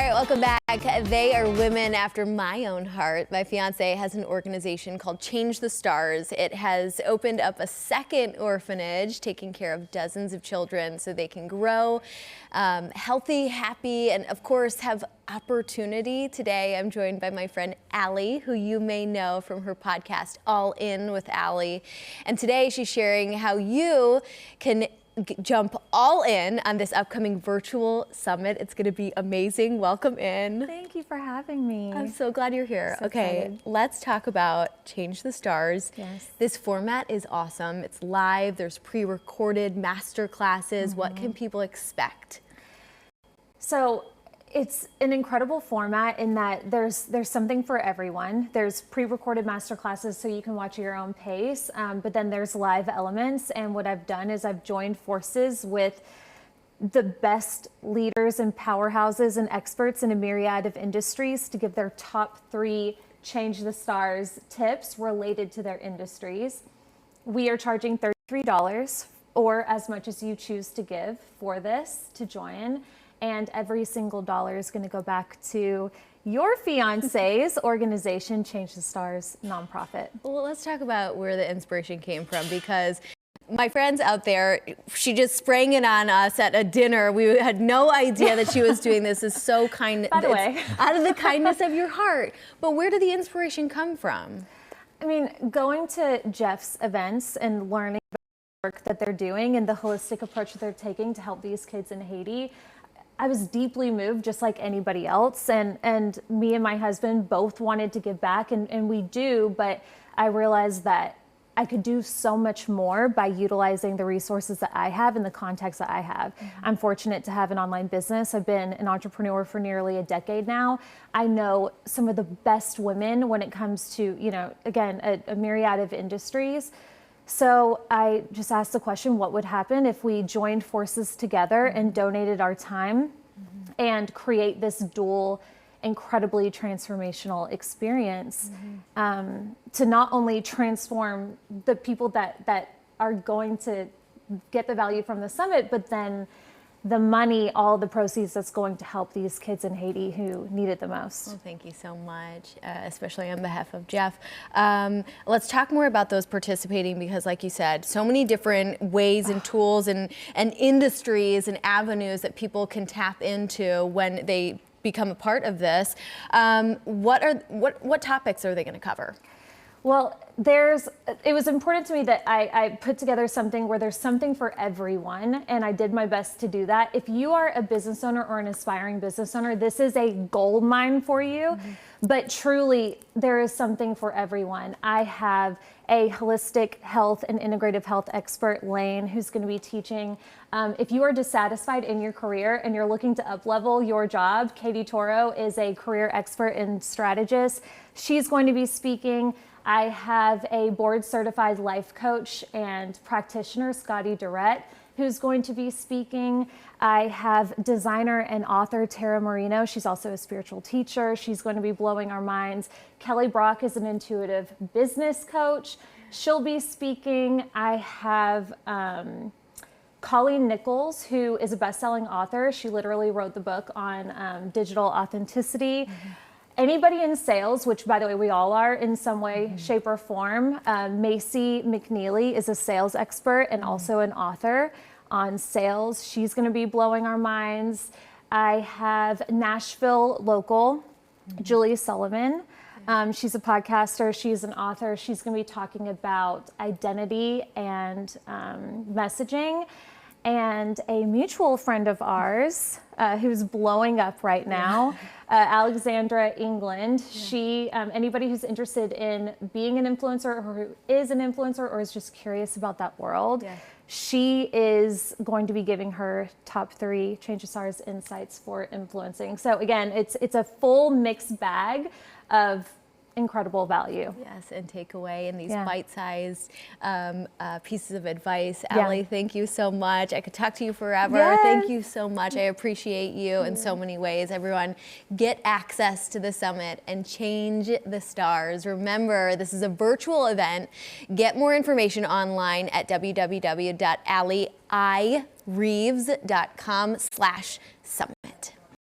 right, welcome back. They are women after my own heart. My fiance has an organization called Change the Stars. It has opened up a second orphanage, taking care of dozens of children so they can grow healthy, happy, and of course have opportunity. Today I'm joined by my friend Allie, who you may know from her podcast, All In with Allie. And today she's sharing how you can jump all in on this upcoming virtual summit. It's going to be amazing. Welcome in. Thank you for having me. I'm so glad you're here. So okay, excited. Let's talk about Change the Stars. Yes. This format is awesome. It's live. There's pre-recorded master classes. What can people expect? So it's an incredible format in that there's something for everyone. There's pre-recorded master classes so you can watch at your own pace, but then there's live elements. And what I've done is I've joined forces with the best leaders and powerhouses and experts in a myriad of industries to give their top 3 Change the Stars tips related to their industries. We are charging $33 or as much as you choose to give for this to join. And every single dollar is going to go back to your fiance's organization, Change the Stars nonprofit. Well, let's talk about where the inspiration came from, because my friends out there, she just sprang it on us at a dinner. We had no idea that she was doing this. Is so kind. By the way. Out of the kindness of your heart. But where did the inspiration come from? I mean, going to Jeff's events and learning about the work that they're doing and the holistic approach that they're taking to help these kids in Haiti, I was deeply moved, just like anybody else. And me and my husband both wanted to give back, and we do, but I realized that I could do so much more by utilizing the resources that I have and the contacts that I have. I'm fortunate to have an online business. I've been an entrepreneur for nearly a decade now. I know some of the best women when it comes to, you know, again, a myriad of industries. So I just asked the question, what would happen if we joined forces together and donated our time and create this dual, incredibly transformational experience to not only transform the people that are going to get the value from the summit, but then the money, all the proceeds that's going to help these kids in Haiti who need it the most. Well, thank you so much, especially on behalf of Jeff. Let's talk more about those participating, because like you said, so many different ways and tools and industries and avenues that people can tap into when they become a part of this. What topics are they going to cover? Well, it was important to me that I put together something where there's something for everyone, and I did my best to do that. If you are a business owner or an aspiring business owner, this is a gold mine for you, but truly there is something for everyone. I have a holistic health and integrative health expert, Lane, who's going to be teaching. If you are dissatisfied in your career and you're looking to up-level your job, Katie Toro is a career expert and strategist. She's going to be speaking. I have a board-certified life coach and practitioner, Scotty Durrett, who's going to be speaking. I have designer and author Tara Marino. She's also a spiritual teacher. She's going to be blowing our minds. Kelly Brock is an intuitive business coach. She'll be speaking. I have Colleen Nichols, who is a best-selling author. She literally wrote the book on digital authenticity. Anybody in sales, which by the way we all are in some way, shape or form. Macy McNeely is a sales expert and also an author on sales. She's going to be blowing our minds. I have Nashville local, Julie Sullivan. She's a podcaster. She's an author. She's going to be talking about identity and messaging. And a mutual friend of ours who's blowing up right now, Alexandra England. She, anybody who's interested in being an influencer or who is an influencer or is just curious about that world, she is going to be giving her top 3 Change the Stars insights for influencing. So again, it's a full mixed bag of incredible value. Yes, and takeaway in these bite-sized pieces of advice. Allie, thank you so much. I could talk to you forever. Yes. Thank you so much. I appreciate you in so many ways. Everyone, get access to the summit and change the stars. Remember, this is a virtual event. Get more information online at www.alliereeves.com/summit.